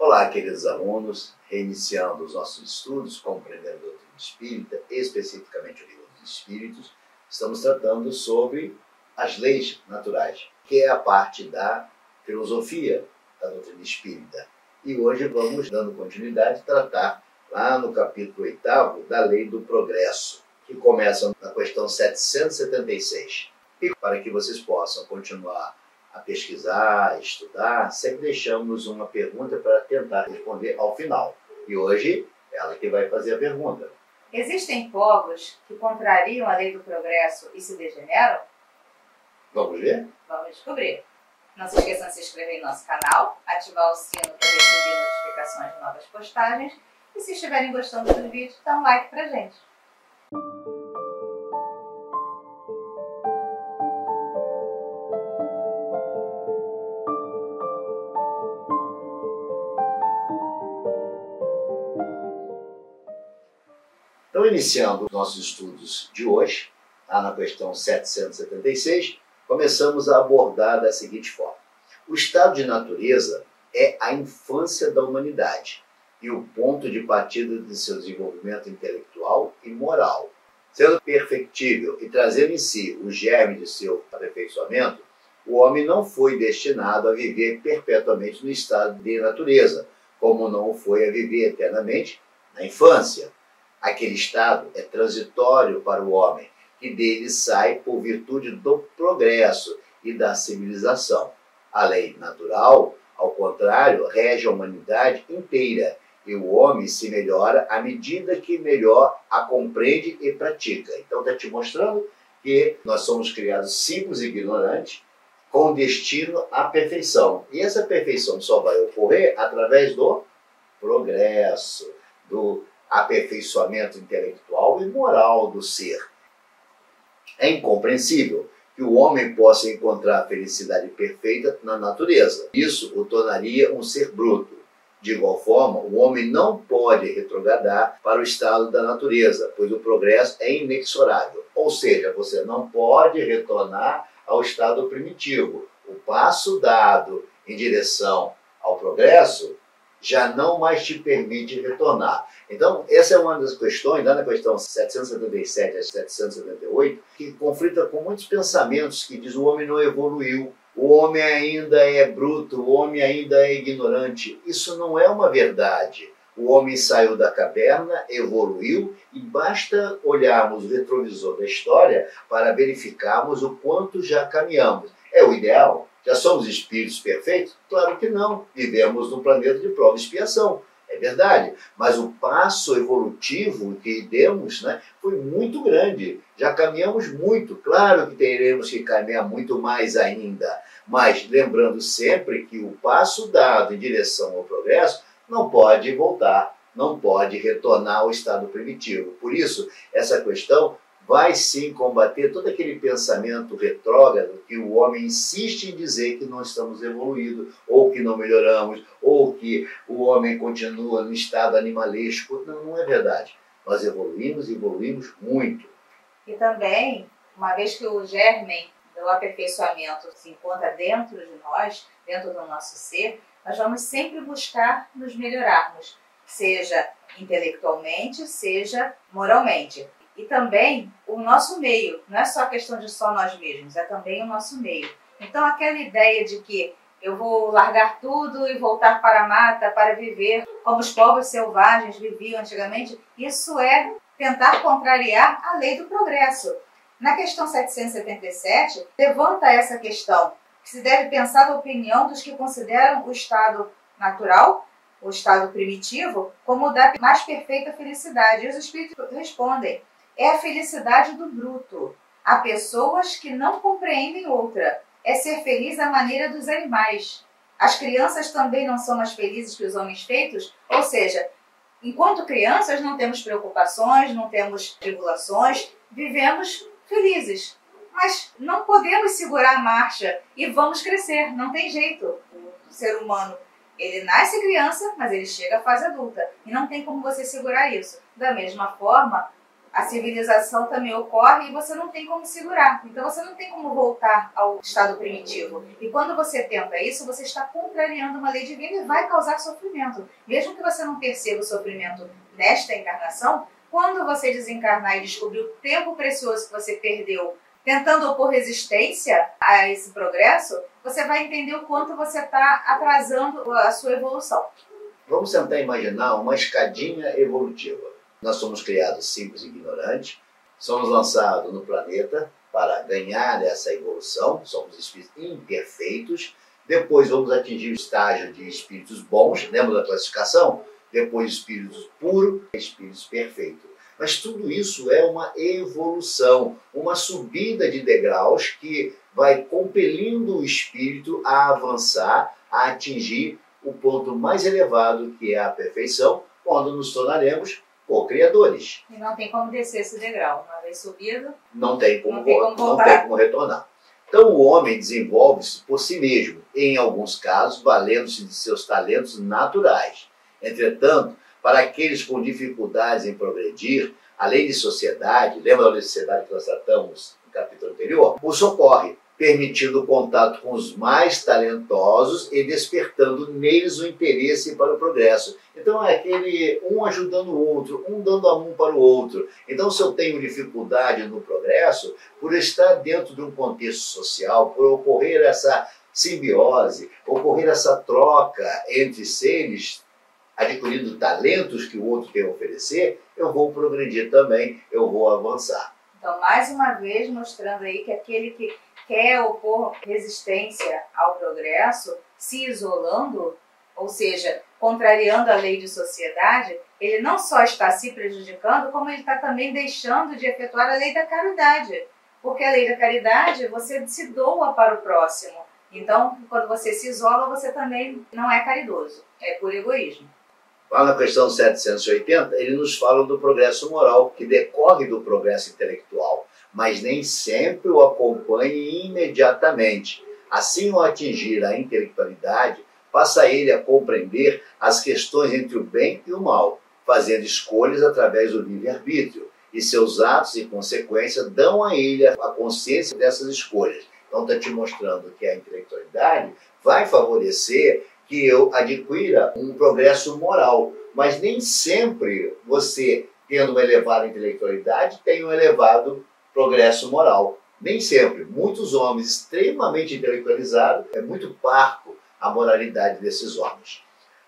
Olá, queridos alunos, reiniciando os nossos estudos, compreendendo a doutrina espírita, especificamente o livro dos Espíritos, estamos tratando sobre as leis naturais, que é a parte da filosofia da doutrina espírita. E hoje vamos, dando continuidade, tratar lá no capítulo 8º da lei do progresso, que começa na questão 776. E para que vocês possam continuar a pesquisar, a estudar, sempre deixamos uma pergunta para tentar responder ao final. E hoje, ela que vai fazer a pergunta. Existem povos que contrariam a lei do progresso e se degeneram? Vamos ver? Vamos descobrir. Não se esqueçam de se inscrever em nosso canal, ativar o sino para receber notificações de novas postagens e se estiverem gostando do vídeo, dá um like pra gente. Então, iniciando os nossos estudos de hoje, lá na questão 776, começamos a abordar da seguinte forma. O estado de natureza é a infância da humanidade e o ponto de partida de seu desenvolvimento intelectual e moral. Sendo perfectível e trazendo em si o germe de seu aperfeiçoamento, o homem não foi destinado a viver perpetuamente no estado de natureza, como não foi a viver eternamente na infância. Aquele estado é transitório para o homem, que dele sai por virtude do progresso e da civilização. A lei natural, ao contrário, rege a humanidade inteira, e o homem se melhora à medida que melhor a compreende e pratica. Então está te mostrando que nós somos criados simples e ignorantes, com destino à perfeição. E essa perfeição só vai ocorrer através do progresso, do aperfeiçoamento intelectual e moral do ser. É incompreensível que o homem possa encontrar a felicidade perfeita na natureza. Isso o tornaria um ser bruto. De igual forma, o homem não pode retrogradar para o estado da natureza, pois o progresso é inexorável. Ou seja, você não pode retornar ao estado primitivo. O passo dado em direção ao progresso já não mais te permite retornar. Então, essa é uma das questões, lá na questão 777 a 778, que conflita com muitos pensamentos que diz o homem não evoluiu, o homem ainda é bruto, o homem ainda é ignorante. Isso não é uma verdade. O homem saiu da caverna, evoluiu, e basta olharmos o retrovisor da história para verificarmos o quanto já caminhamos. É o ideal? Já somos espíritos perfeitos? Claro que não. Vivemos num planeta de prova e expiação. É verdade. Mas o passo evolutivo que demos, foi muito grande. Já caminhamos muito. Claro que teremos que caminhar muito mais ainda. Mas lembrando sempre que o passo dado em direção ao progresso não pode voltar, não pode retornar ao estado primitivo. Por isso, essa questão vai sim combater todo aquele pensamento retrógrado que o homem insiste em dizer que não estamos evoluindo, ou que não melhoramos, ou que o homem continua no estado animalesco. Não, não é verdade. Nós evoluímos e evoluímos muito. E também, uma vez que o germe do aperfeiçoamento se encontra dentro de nós, dentro do nosso ser, nós vamos sempre buscar nos melhorarmos, seja intelectualmente, seja moralmente. E também o nosso meio, não é só a questão de só nós mesmos, é também o nosso meio. Então aquela ideia de que eu vou largar tudo e voltar para a mata para viver como os povos selvagens viviam antigamente, isso é tentar contrariar a lei do progresso. Na questão 777, levanta essa questão, que se deve pensar na opinião dos que consideram o estado natural, o estado primitivo, como o da mais perfeita felicidade. E os espíritos respondem: é a felicidade do bruto. Há pessoas que não compreendem outra. É ser feliz à maneira dos animais. As crianças também não são mais felizes que os homens feitos? Ou seja, enquanto crianças não temos preocupações, não temos tribulações, vivemos felizes. Mas não podemos segurar a marcha e vamos crescer, não tem jeito. O ser humano, ele nasce criança, mas ele chega à fase adulta. E não tem como você segurar isso. Da mesma forma, a civilização também ocorre e você não tem como segurar. Então você não tem como voltar ao estado primitivo. E quando você tenta isso, você está contrariando uma lei divina e vai causar sofrimento. Mesmo que você não perceba o sofrimento nesta encarnação, quando você desencarnar e descobrir o tempo precioso que você perdeu tentando opor resistência a esse progresso, você vai entender o quanto você está atrasando a sua evolução. Vamos tentar imaginar uma escadinha evolutiva. Nós somos criados simples e ignorantes, somos lançados no planeta para ganhar essa evolução, somos espíritos imperfeitos, depois vamos atingir o estágio de espíritos bons, lembra da classificação? Depois espíritos puros, espíritos perfeitos. Mas tudo isso é uma evolução, uma subida de degraus que vai compelindo o espírito a avançar, a atingir o ponto mais elevado, que é a perfeição, quando nos tornaremos co-criadores. E não tem como descer esse degrau. Uma vez subido, não tem como retornar. Então Então o homem desenvolve-se por si mesmo, em alguns casos valendo-se de seus talentos naturais. Entretanto, para aqueles com dificuldades em progredir, a lei de sociedade, lembra da lei de sociedade que nós tratamos no capítulo anterior? O socorre, permitindo o contato com os mais talentosos e despertando neles o interesse para o progresso. Então é aquele um ajudando o outro, um dando a mão para o outro. Então se eu tenho dificuldade no progresso, por estar dentro de um contexto social, por ocorrer essa simbiose, ocorrer essa troca entre seres, adquirindo talentos que o outro tem a oferecer, eu vou progredir também, eu vou avançar. Então, mais uma vez, mostrando aí que aquele que quer opor resistência ao progresso, se isolando, ou seja, contrariando a lei de sociedade, ele não só está se prejudicando, como ele está também deixando de efetuar a lei da caridade. Porque a lei da caridade, você se doa para o próximo. Então, quando você se isola, você também não é caridoso, é por egoísmo. Lá na questão 780, ele nos fala do progresso moral, que decorre do progresso intelectual, mas nem sempre o acompanhe imediatamente. Assim, ao atingir a intelectualidade, passa ele a compreender as questões entre o bem e o mal, fazendo escolhas através do livre-arbítrio, e seus atos e consequências dão a ele a consciência dessas escolhas. Então está te mostrando que a intelectualidade vai favorecer que eu adquira um progresso moral. Mas nem sempre você, tendo uma elevada intelectualidade, tem um elevado progresso moral. Nem sempre. Muitos homens extremamente intelectualizados, é muito parco a moralidade desses homens.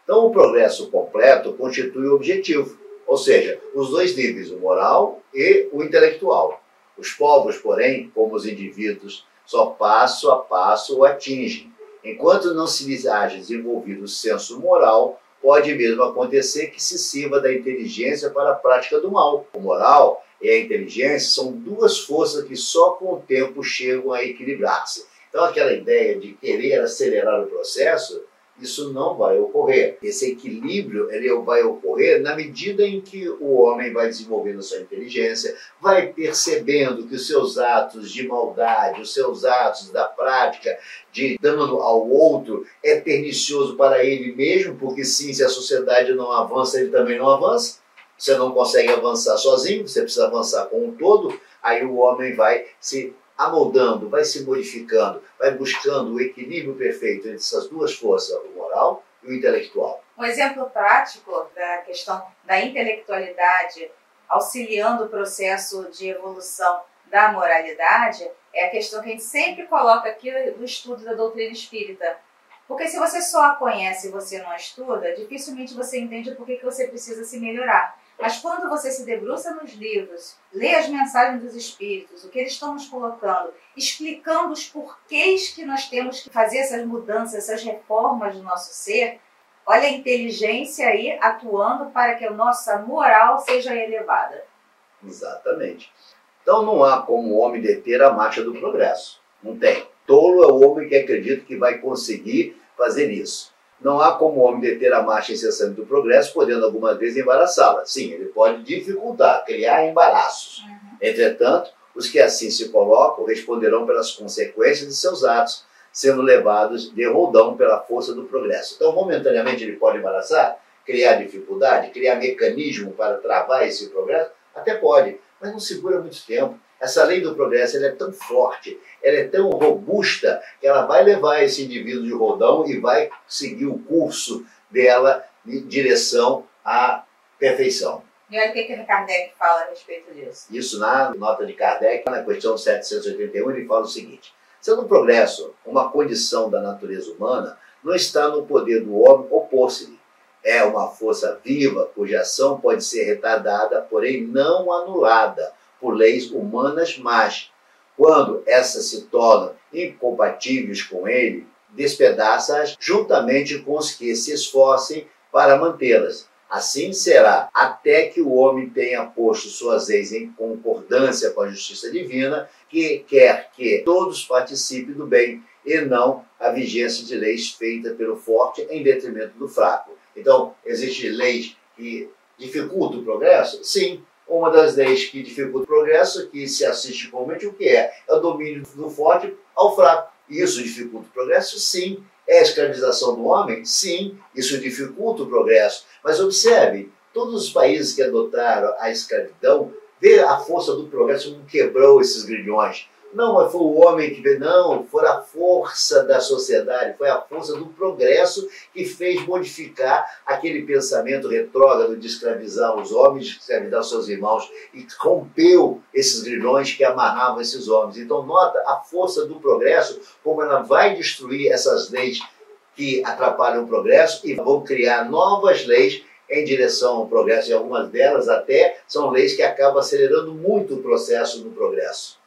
Então o progresso completo constitui o objetivo. Ou seja, os dois níveis, o moral e o intelectual. Os povos, porém, como os indivíduos, só passo a passo o atingem. Enquanto não se lhes haja desenvolvido o senso moral, pode mesmo acontecer que se sirva da inteligência para a prática do mal. O moral e a inteligência são duas forças que só com o tempo chegam a equilibrar-se. Então aquela ideia de querer acelerar o processo, isso não vai ocorrer. Esse equilíbrio ele vai ocorrer na medida em que o homem vai desenvolvendo a sua inteligência, vai percebendo que os seus atos de maldade, os seus atos da prática de dano ao outro é pernicioso para ele mesmo, porque sim, se a sociedade não avança, ele também não avança. Você não consegue avançar sozinho, você precisa avançar com um todo, aí o homem vai se amoldando, vai se modificando, vai buscando o equilíbrio perfeito entre essas duas forças, o moral e o intelectual. Um exemplo prático da questão da intelectualidade auxiliando o processo de evolução da moralidade é a questão que a gente sempre coloca aqui no estudo da doutrina espírita. Porque se você só a conhece e você não a estuda, dificilmente você entende por que você precisa se melhorar. Mas quando você se debruça nos livros, lê as mensagens dos espíritos, o que eles estão nos colocando, explicando os porquês que nós temos que fazer essas mudanças, essas reformas do nosso ser, olha a inteligência aí atuando para que a nossa moral seja elevada. Exatamente. Então não há como o homem deter a marcha do progresso. Não tem. Tolo é o homem que acredita que vai conseguir fazer isso. Não há como o homem deter a marcha incessante do progresso, podendo algumas vezes embaraçá-la. Sim, ele pode dificultar, criar embaraços. Entretanto, os que assim se colocam responderão pelas consequências de seus atos, sendo levados de roldão pela força do progresso. Então, momentaneamente, ele pode embaraçar, criar dificuldade, criar mecanismo para travar esse progresso? Até pode, mas não segura muito tempo. Essa lei do progresso ela é tão forte, ela é tão robusta, que ela vai levar esse indivíduo de rodão e vai seguir o curso dela em direção à perfeição. E olha o que Kardec fala a respeito disso. Isso na nota de Kardec, na questão 781, ele fala o seguinte: sendo o progresso uma condição da natureza humana, não está no poder do homem opor-se-lhe. É uma força viva, cuja ação pode ser retardada, porém não anulada, por leis humanas, mas, quando essas se tornam incompatíveis com ele, despedaça-as juntamente com os que se esforcem para mantê-las. Assim será, até que o homem tenha posto suas leis em concordância com a justiça divina, que quer que todos participem do bem, e não a vigência de leis feitas pelo forte em detrimento do fraco. Então, existem leis que dificultam o progresso? Sim. Uma das leis que dificulta o progresso, que se assiste comumente, o que é? É o domínio do forte ao fraco. Isso dificulta o progresso? Sim. É a escravização do homem? Sim. Isso dificulta o progresso. Mas observe, todos os países que adotaram a escravidão, vê a força do progresso como quebrou esses grilhões. Não foi o homem que veio, não, foi a força da sociedade, foi a força do progresso que fez modificar aquele pensamento retrógrado de escravizar os homens, de escravizar os seus irmãos, e rompeu esses grilhões que amarravam esses homens. Então nota a força do progresso, como ela vai destruir essas leis que atrapalham o progresso e vão criar novas leis em direção ao progresso, e algumas delas até são leis que acabam acelerando muito o processo do progresso.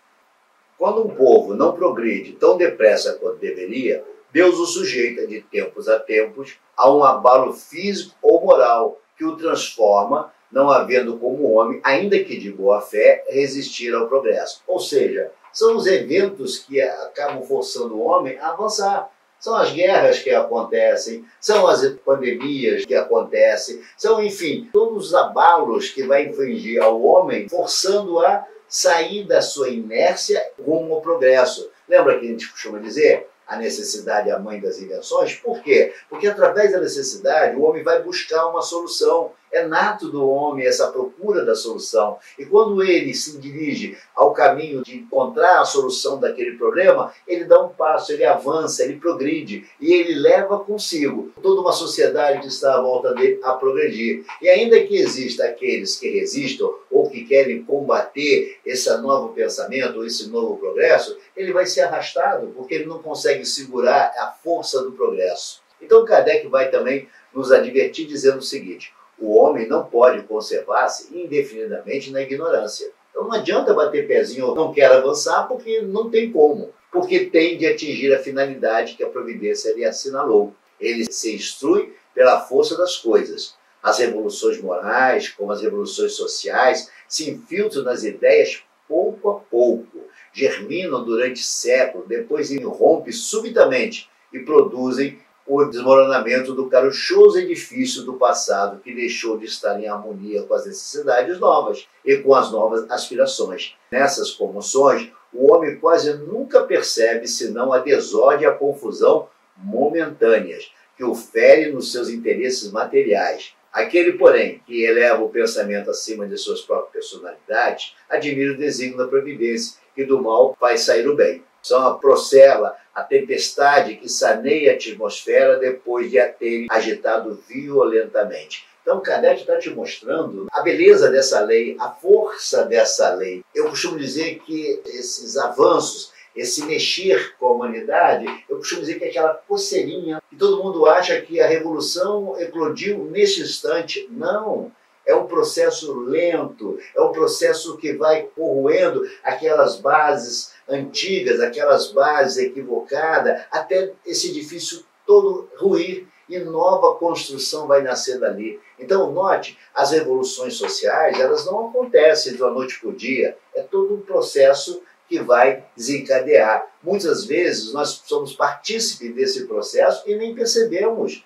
Quando um povo não progride tão depressa quanto deveria, Deus o sujeita de tempos a tempos a um abalo físico ou moral que o transforma, não havendo como homem, ainda que de boa fé, resistir ao progresso. Ou seja, são os eventos que acabam forçando o homem a avançar. São as guerras que acontecem, são as pandemias que acontecem, são, enfim, todos os abalos que vai infligir ao homem, forçando a sair da sua inércia rumo ao progresso. Lembra que a gente costuma dizer? A necessidade é a mãe das invenções. Por quê? Porque através da necessidade o homem vai buscar uma solução. É nato do homem essa procura da solução. E quando ele se dirige ao caminho de encontrar a solução daquele problema, ele dá um passo, ele avança, ele progride. E ele leva consigo toda uma sociedade que está à volta dele a progredir. E ainda que exista aqueles que resistam ou que querem combater esse novo pensamento, esse novo progresso, ele vai ser arrastado, porque ele não consegue segurar a força do progresso. Então Kardec vai também nos advertir dizendo o seguinte: o homem não pode conservar-se indefinidamente na ignorância. Então não adianta bater pezinho ou não quer avançar, porque não tem como. Porque tem de atingir a finalidade que a providência lhe assinalou. Ele se instrui pela força das coisas. As revoluções morais, como as revoluções sociais, se infiltram nas ideias pouco a pouco, germinam durante séculos, depois irrompem subitamente e produzem o desmoronamento do caprichoso edifício do passado, que deixou de estar em harmonia com as necessidades novas e com as novas aspirações. Nessas comoções, o homem quase nunca percebe senão a desordem e a confusão momentâneas, que o fere nos seus interesses materiais. Aquele, porém, que eleva o pensamento acima de suas próprias personalidades, admira o desígnio da providência, que do mal faz sair o bem. São a procela, a tempestade que saneia a atmosfera depois de a terem agitado violentamente. Então Kardec está te mostrando a beleza dessa lei, a força dessa lei. Eu costumo dizer que esses avanços, esse mexer com a humanidade, eu costumo dizer que é aquela coceirinha que todo mundo acha que a revolução eclodiu neste instante. Não! É um processo lento, é um processo que vai corroendo aquelas bases antigas, aquelas bases equivocadas, até esse edifício todo ruir e nova construção vai nascer dali. Então, note, as revoluções sociais, elas não acontecem de uma noite para o dia, é todo um processo que vai desencadear. Muitas vezes nós somos partícipes desse processo e nem percebemos.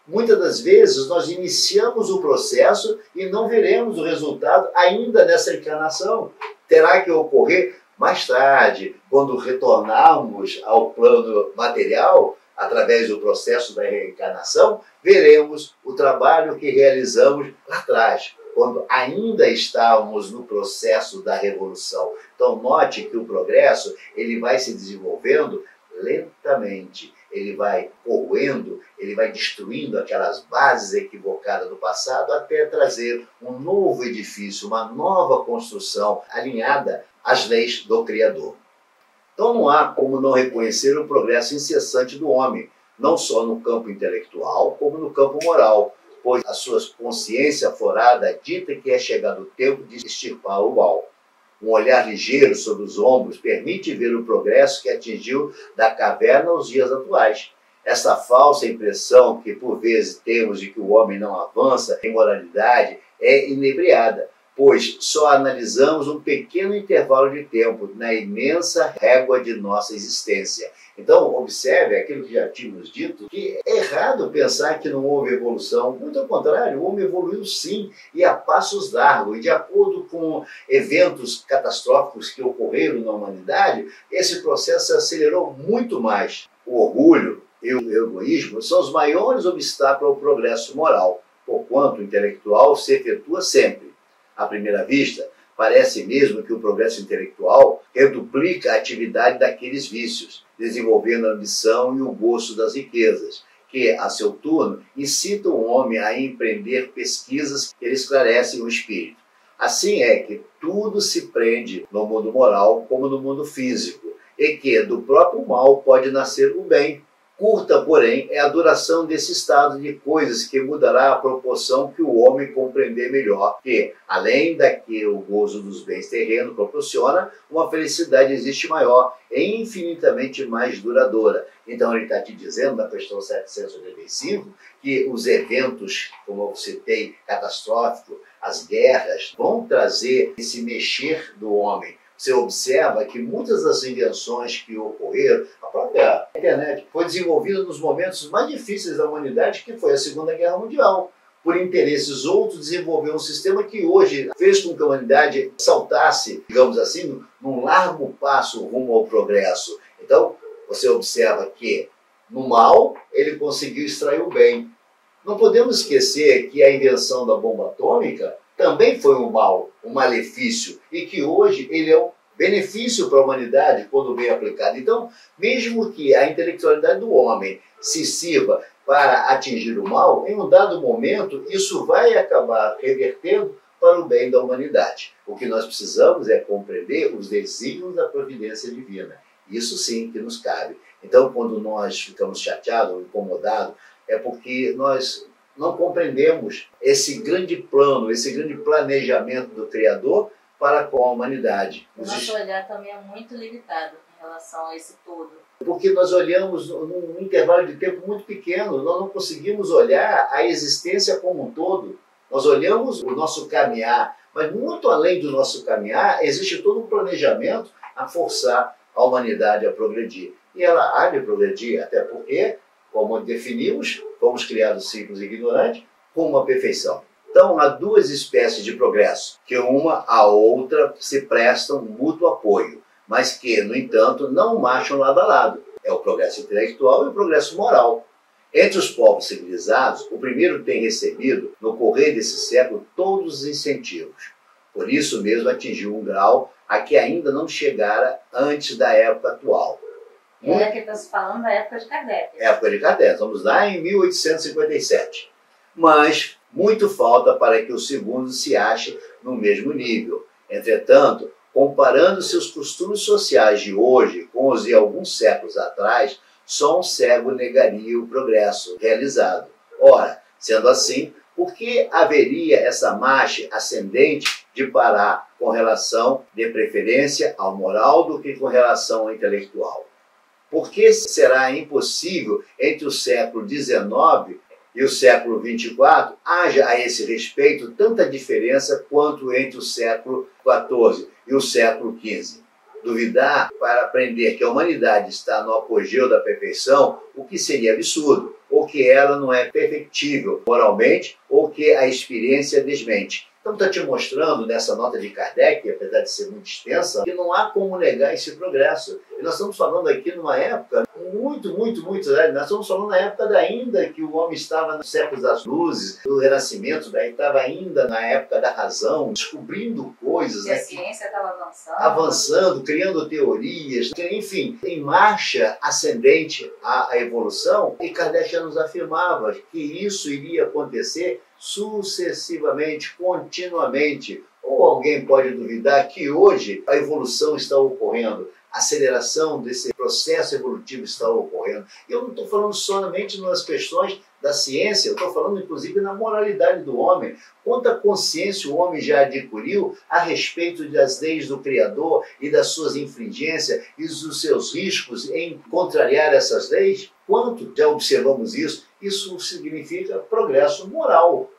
Muitas das vezes nós iniciamos o processo e não veremos o resultado ainda nessa encarnação. Terá que ocorrer mais tarde, quando retornarmos ao plano material, através do processo da reencarnação, veremos o trabalho que realizamos lá atrás, quando ainda estávamos no processo da revolução. Então note que o progresso ele vai se desenvolvendo lentamente, ele vai corroendo, ele vai destruindo aquelas bases equivocadas do passado até trazer um novo edifício, uma nova construção alinhada às leis do Criador. Então não há como não reconhecer o progresso incessante do homem, não só no campo intelectual, como no campo moral, pois a sua consciência aflorada dita que é chegado o tempo de extirpar o mal. Um olhar ligeiro sobre os ombros permite ver o progresso que atingiu da caverna aos dias atuais. Essa falsa impressão que por vezes temos de que o homem não avança em moralidade é inebriada, pois só analisamos um pequeno intervalo de tempo na imensa régua de nossa existência. Então, observe aquilo que já tínhamos dito, que é errado pensar que não houve evolução. Muito ao contrário, o homem evoluiu sim, e a passos largos. E de acordo com eventos catastróficos que ocorreram na humanidade, esse processo se acelerou muito mais. O orgulho e o egoísmo são os maiores obstáculos ao progresso moral, porquanto o intelectual se efetua sempre. À primeira vista, parece mesmo que o progresso intelectual reduplica a atividade daqueles vícios, desenvolvendo a ambição e o gosto das riquezas, que, a seu turno, incitam o homem a empreender pesquisas que esclarecem o espírito. Assim é que tudo se prende no mundo moral como no mundo físico, e que do próprio mal pode nascer o bem. Curta, porém, é a duração desse estado de coisas que mudará a proporção que o homem compreender melhor que, além da que o gozo dos bens terrenos proporciona, uma felicidade existe maior e infinitamente mais duradoura. Então ele está te dizendo, na questão 785, que os eventos, como eu citei, catastróficos, as guerras, vão trazer esse mexer do homem. Você observa que muitas das invenções que ocorreram, a própria internet, foi desenvolvida nos momentos mais difíceis da humanidade, que foi a Segunda Guerra Mundial. Por interesses outros, desenvolveu um sistema que hoje fez com que a humanidade saltasse, digamos assim, num largo passo rumo ao progresso. Então, você observa que no mal, ele conseguiu extrair o bem. Não podemos esquecer que a invenção da bomba atômica também foi um mal, um malefício, e que hoje ele é um benefício para a humanidade quando bem aplicado. Então, mesmo que a intelectualidade do homem se sirva para atingir o mal, em um dado momento isso vai acabar revertendo para o bem da humanidade. O que nós precisamos é compreender os desígnios da providência divina. Isso sim que nos cabe. Então, quando nós ficamos chateados ou incomodados, é porque nós não compreendemos esse grande plano, esse grande planejamento do Criador para com a humanidade. O nosso olhar também é muito limitado em relação a esse todo. Porque nós olhamos num intervalo de tempo muito pequeno, nós não conseguimos olhar a existência como um todo. Nós olhamos o nosso caminhar, mas muito além do nosso caminhar, existe todo um planejamento a forçar a humanidade a progredir. E ela há de progredir, até porque, como definimos, fomos criados simples e ignorantes, com uma perfeição. Então, há duas espécies de progresso, que uma à outra se prestam mútuo apoio, mas que, no entanto, não marcham lado a lado. É o progresso intelectual e o progresso moral. Entre os povos civilizados, o primeiro tem recebido, no correr desse século, todos os incentivos. Por isso mesmo atingiu um grau a que ainda não chegara antes da época atual. É que está se falando da época de Kardec. Época de Kardec, estamos lá em 1857. Mas muito falta para que o segundo se ache no mesmo nível. Entretanto, comparando seus costumes sociais de hoje com os de alguns séculos atrás, só um cego negaria o progresso realizado. Ora, sendo assim, por que haveria essa marcha ascendente de parar com relação de preferência ao moral do que com relação ao intelectual? Por que será impossível entre o século XIX e o século XXIV haja a esse respeito tanta diferença quanto entre o século XIV e o século XV? Duvidar para aprender que a humanidade está no apogeu da perfeição, o que seria absurdo, ou que ela não é perfectível moralmente, ou que a experiência desmente. Então está te mostrando nessa nota de Kardec, apesar de ser muito extensa, que não há como negar esse progresso. E nós estamos falando aqui numa época muito. Nós estamos falando na época ainda que o homem estava nos séculos das luzes, do Renascimento, daí estava ainda na época da razão, descobrindo coisas. E a ciência estava avançando. Avançando, criando teorias, enfim, em marcha ascendente à evolução, e Kardec já nos afirmava que isso iria acontecer sucessivamente, continuamente. Ou alguém pode duvidar que hoje a evolução está ocorrendo, a aceleração desse processo evolutivo está ocorrendo. Eu não estou falando somente nas questões da ciência, eu estou falando inclusive na moralidade do homem. Quanta consciência o homem já adquiriu a respeito das leis do Criador e das suas infringências e dos seus riscos em contrariar essas leis? Quanto já observamos isso? Isso significa progresso moral.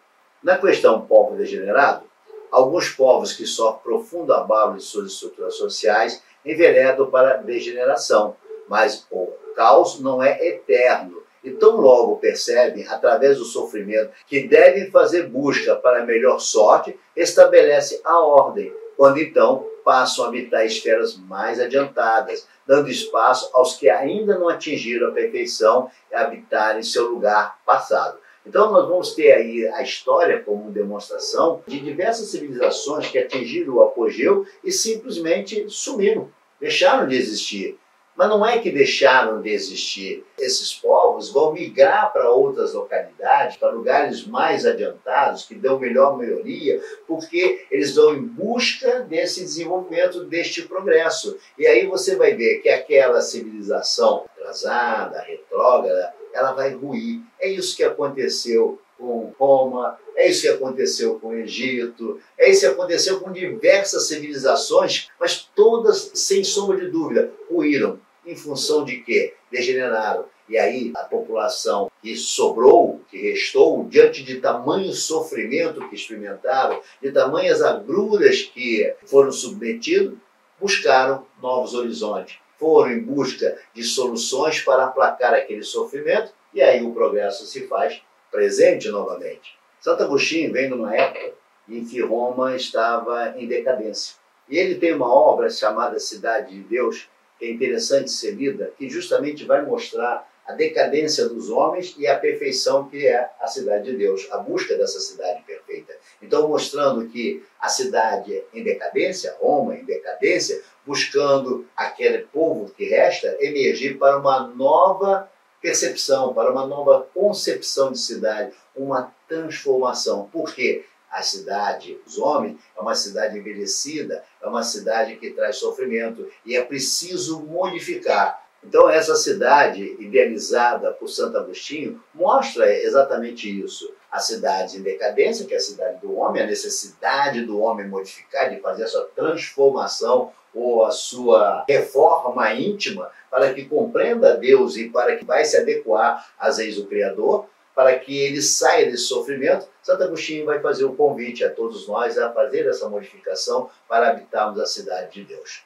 Na questão povo degenerado, alguns povos que sofrem profundo abalo de suas estruturas sociais enveredam para a degeneração, mas o caos não é eterno. E tão logo percebem, através do sofrimento, que devem fazer busca para a melhor sorte, estabelece a ordem, quando então passam a habitar esferas mais adiantadas, dando espaço aos que ainda não atingiram a perfeição e habitarem seu lugar passado. Então nós vamos ter aí a história como demonstração de diversas civilizações que atingiram o apogeu e simplesmente sumiram, deixaram de existir. Mas não é que deixaram de existir. Esses povos vão migrar para outras localidades, para lugares mais adiantados, que dão melhor melhoria, porque eles vão em busca desse desenvolvimento, deste progresso. E aí você vai ver que aquela civilização atrasada, retrógrada, ela vai ruir. É isso que aconteceu com Roma, é isso que aconteceu com o Egito, é isso que aconteceu com diversas civilizações, mas todas, sem sombra de dúvida, ruíram. Em função de quê? Degeneraram. E aí a população que sobrou, que restou, diante de tamanho sofrimento que experimentaram, de tamanhas agruras que foram submetidos, buscaram novos horizontes. Foram em busca de soluções para aplacar aquele sofrimento, e aí o progresso se faz presente novamente. Santo Agostinho vem numa época em que Roma estava em decadência. E ele tem uma obra chamada Cidade de Deus, que é interessante ser lida, que justamente vai mostrar a decadência dos homens e a perfeição que é a cidade de Deus, a busca dessa cidade perfeita. Então, mostrando que a cidade em decadência, Roma em decadência, buscando aquele povo que resta emergir para uma nova percepção, para uma nova concepção de cidade, uma transformação. Por quê? A cidade, os homens, é uma cidade envelhecida, é uma cidade que traz sofrimento e é preciso modificar. Então essa cidade idealizada por Santo Agostinho mostra exatamente isso. A cidade em decadência, que é a cidade do homem, a necessidade do homem modificar, de fazer a sua transformação ou a sua reforma íntima para que compreenda Deus e para que vai se adequar às leis do Criador, para que ele saia desse sofrimento. Santo Agostinho vai fazer o convite a todos nós a fazer essa modificação para habitarmos a cidade de Deus.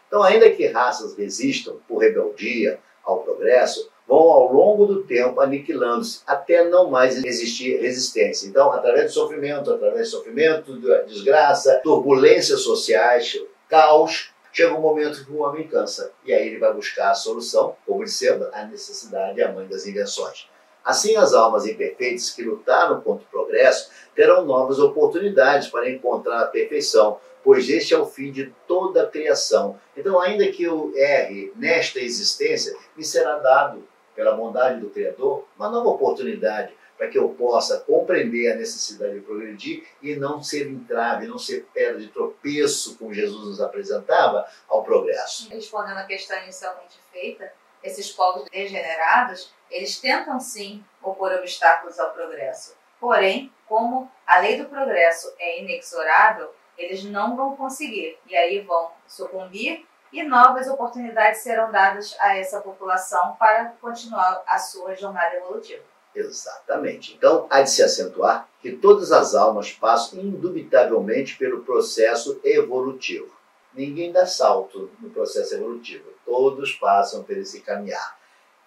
Então, ainda que raças resistam por rebeldia ao progresso, vão ao longo do tempo aniquilando-se até não mais existir resistência. Então, através do sofrimento, da desgraça, turbulências sociais, caos, chega um momento que o homem cansa. E aí ele vai buscar a solução, como dissemos, a necessidade é a mãe das invenções. Assim, as almas imperfeitas que lutaram contra o progresso terão novas oportunidades para encontrar a perfeição, pois este é o fim de toda a criação. Então, ainda que eu erre nesta existência, me será dado, pela bondade do Criador, uma nova oportunidade para que eu possa compreender a necessidade de progredir e não ser entrave, não ser pedra de tropeço, como Jesus nos apresentava, ao progresso. Respondendo à questão inicialmente feita, esses povos degenerados, eles tentam sim opor obstáculos ao progresso. Porém, como a lei do progresso é inexorável, eles não vão conseguir. E aí vão sucumbir e novas oportunidades serão dadas a essa população para continuar a sua jornada evolutiva. Exatamente. Então, há de se acentuar que todas as almas passam indubitavelmente pelo processo evolutivo. Ninguém dá salto no processo evolutivo. Todos passam por esse caminhar,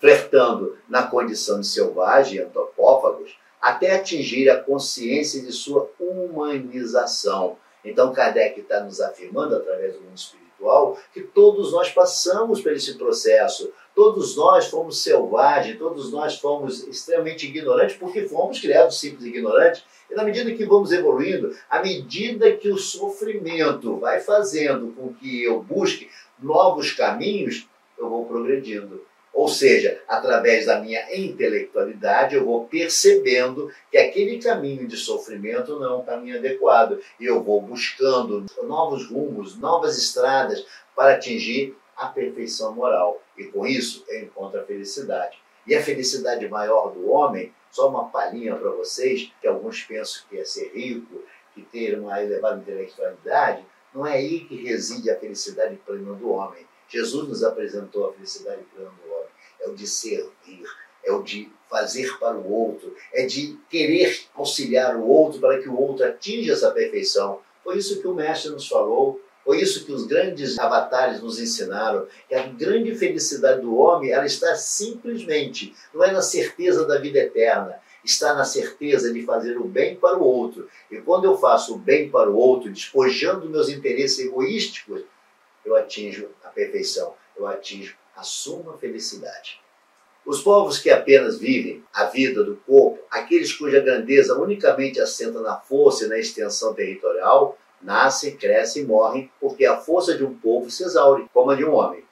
flertando na condição de selvagem e antropófagos, até atingir a consciência de sua humanização. Então, Kardec está nos afirmando, através do mundo espiritual, que todos nós passamos por esse processo, Todos nós fomos selvagens, todos nós fomos extremamente ignorantes, porque fomos criados simples e ignorantes. E na medida que vamos evoluindo, à medida que o sofrimento vai fazendo com que eu busque novos caminhos, eu vou progredindo. Ou seja, através da minha intelectualidade, eu vou percebendo que aquele caminho de sofrimento não é um caminho adequado. E eu vou buscando novos rumos, novas estradas para atingir a perfeição moral. E com isso eu encontro a felicidade. E a felicidade maior do homem, só uma palhinha para vocês, que alguns pensam que é ser rico, que ter uma elevada intelectualidade, não é aí que reside a felicidade plena do homem. Jesus nos apresentou a felicidade plena do homem. É o de servir, é o de fazer para o outro, é de querer auxiliar o outro para que o outro atinja essa perfeição. Foi isso que o Mestre nos falou. Foi isso que os grandes avatares nos ensinaram, que a grande felicidade do homem, ela está simplesmente, não é na certeza da vida eterna, está na certeza de fazer o bem para o outro. E quando eu faço o bem para o outro, despojando meus interesses egoísticos, eu atinjo a perfeição, eu atinjo a suma felicidade. Os povos que apenas vivem a vida do corpo, aqueles cuja grandeza unicamente assenta na força e na extensão territorial, nascem, crescem e morrem, porque a força de um povo se exaure, como a de um homem.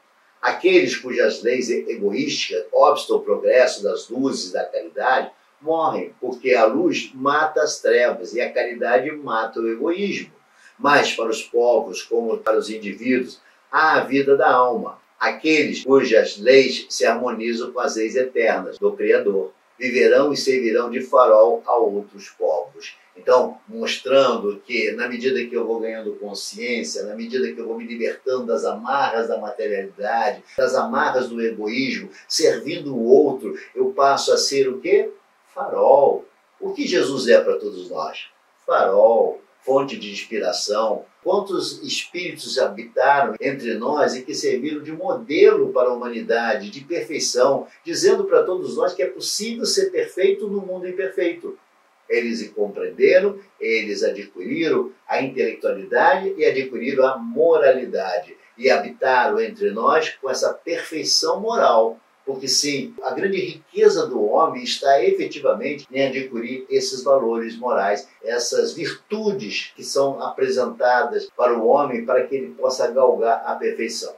Aqueles cujas leis egoísticas obstam o progresso das luzes da caridade, morrem, porque a luz mata as trevas e a caridade mata o egoísmo. Mas para os povos, como para os indivíduos, há a vida da alma, aqueles cujas leis se harmonizam com as leis eternas do Criador. Viverão e servirão de farol a outros povos. Então, mostrando que na medida que eu vou ganhando consciência, na medida que eu vou me libertando das amarras da materialidade, das amarras do egoísmo, servindo o outro, eu passo a ser o quê? Farol. O que Jesus é para todos nós? Farol, fonte de inspiração. Quantos espíritos habitaram entre nós e que serviram de modelo para a humanidade, de perfeição, dizendo para todos nós que é possível ser perfeito no mundo imperfeito. Eles compreenderam, eles adquiriram a intelectualidade e adquiriram a moralidade e habitaram entre nós com essa perfeição moral. Porque sim, a grande riqueza do homem está efetivamente em adquirir esses valores morais, essas virtudes que são apresentadas para o homem para que ele possa galgar a perfeição.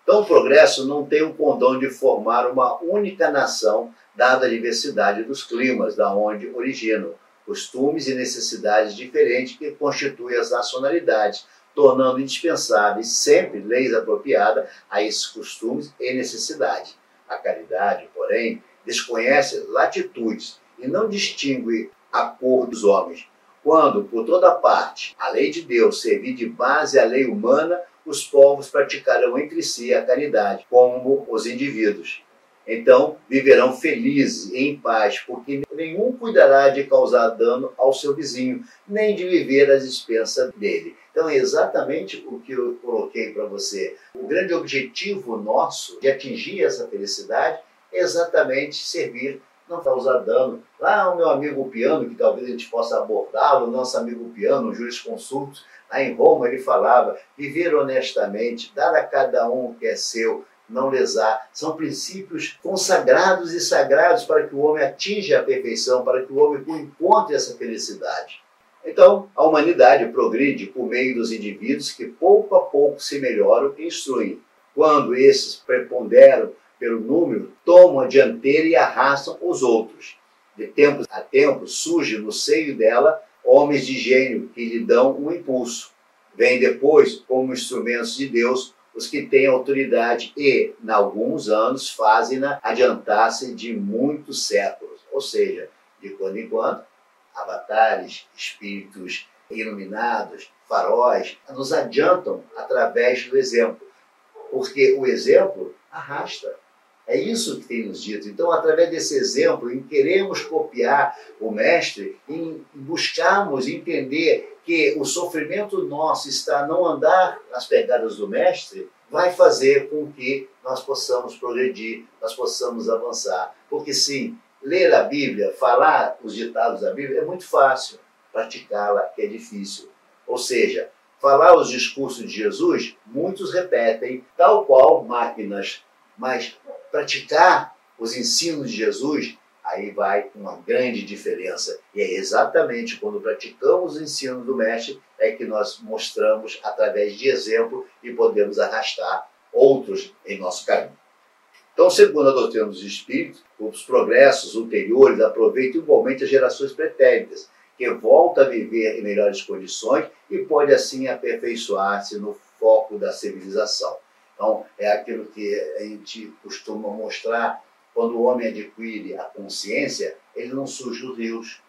Então o progresso não tem o condão de formar uma única nação, dada a diversidade dos climas, da onde originam costumes e necessidades diferentes que constituem as nacionalidades, tornando indispensáveis sempre leis apropriadas a esses costumes e necessidades. A caridade, porém, desconhece latitudes e não distingue a cor dos homens. Quando, por toda parte, a lei de Deus servir de base à lei humana, os povos praticarão entre si a caridade, como os indivíduos. Então, viverão felizes e em paz, porque nenhum cuidará de causar dano ao seu vizinho, nem de viver às expensas dele. Então, é exatamente o que eu coloquei para você. O grande objetivo nosso de atingir essa felicidade é exatamente servir, não causar dano. Lá o meu amigo Piano, que talvez a gente possa abordá-lo, o nosso amigo Piano, o jurisconsulto, lá em Roma, ele falava: viver honestamente, dar a cada um o que é seu, não lesar. São princípios consagrados e sagrados para que o homem atinja a perfeição, para que o homem encontre essa felicidade. Então, a humanidade progride por meio dos indivíduos que pouco a pouco se melhoram e instruem. Quando esses preponderam pelo número, tomam a dianteira e arrastam os outros. De tempo a tempo surge no seio dela homens de gênio que lhe dão um impulso. Vêm depois, como instrumentos de Deus, os que têm autoridade e, em alguns anos, fazem-na adiantar-se de muitos séculos. Ou seja, de quando em quando, avatares, espíritos iluminados, faróis, nos adiantam através do exemplo. Porque o exemplo arrasta. É isso que tem nos dito. Então, através desse exemplo, em queremos copiar o Mestre, em buscarmos entender que o sofrimento nosso está a não andar nas pegadas do Mestre, vai fazer com que nós possamos progredir, nós possamos avançar. Porque sim, ler a Bíblia, falar os ditados da Bíblia é muito fácil, praticá-la que é difícil. Ou seja, falar os discursos de Jesus, muitos repetem, tal qual máquinas, mas praticar os ensinos de Jesus, aí vai uma grande diferença. E é exatamente quando praticamos o ensino do Mestre é que nós mostramos através de exemplo e podemos arrastar outros em nosso caminho. Então, segundo a doutrina dos Espíritos, os progressos ulteriores aproveitam igualmente as gerações pretéritas, que volta a viver em melhores condições e pode assim aperfeiçoar-se no foco da civilização. Então, é aquilo que a gente costuma mostrar, quando o homem adquire a consciência, ele não suja os rios,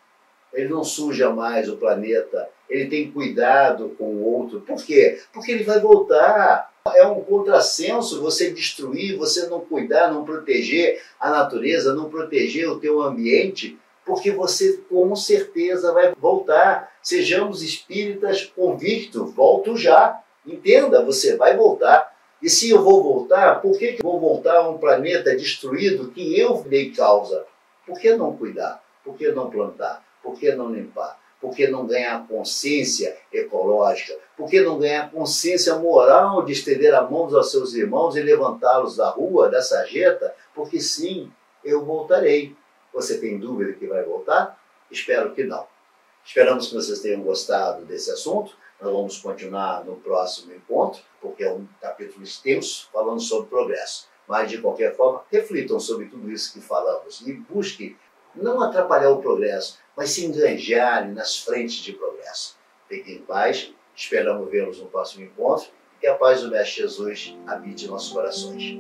ele não suja mais o planeta, ele tem cuidado com o outro. Por quê? Porque ele vai voltar. É um contrassenso você destruir, você não cuidar, não proteger a natureza, não proteger o teu ambiente, porque você com certeza vai voltar. Sejamos espíritas convictos, volto já. Entenda, você vai voltar. E se eu vou voltar, por que eu vou voltar a um planeta destruído que eu dei causa? Por que não cuidar? Por que não plantar? Por que não limpar? Por que não ganhar consciência ecológica? Por que não ganhar consciência moral de estender a mão aos seus irmãos e levantá-los da rua, da sarjeta? Porque sim, eu voltarei. Você tem dúvida que vai voltar? Espero que não. Esperamos que vocês tenham gostado desse assunto. Nós vamos continuar no próximo encontro, porque é um capítulo extenso, falando sobre progresso. Mas, de qualquer forma, reflitam sobre tudo isso que falamos e busquem não atrapalhar o progresso, mas se enganjarem nas frentes de progresso. Fiquem em paz, esperamos vê-los no próximo encontro e que a paz do Mestre Jesus habite em nossos corações.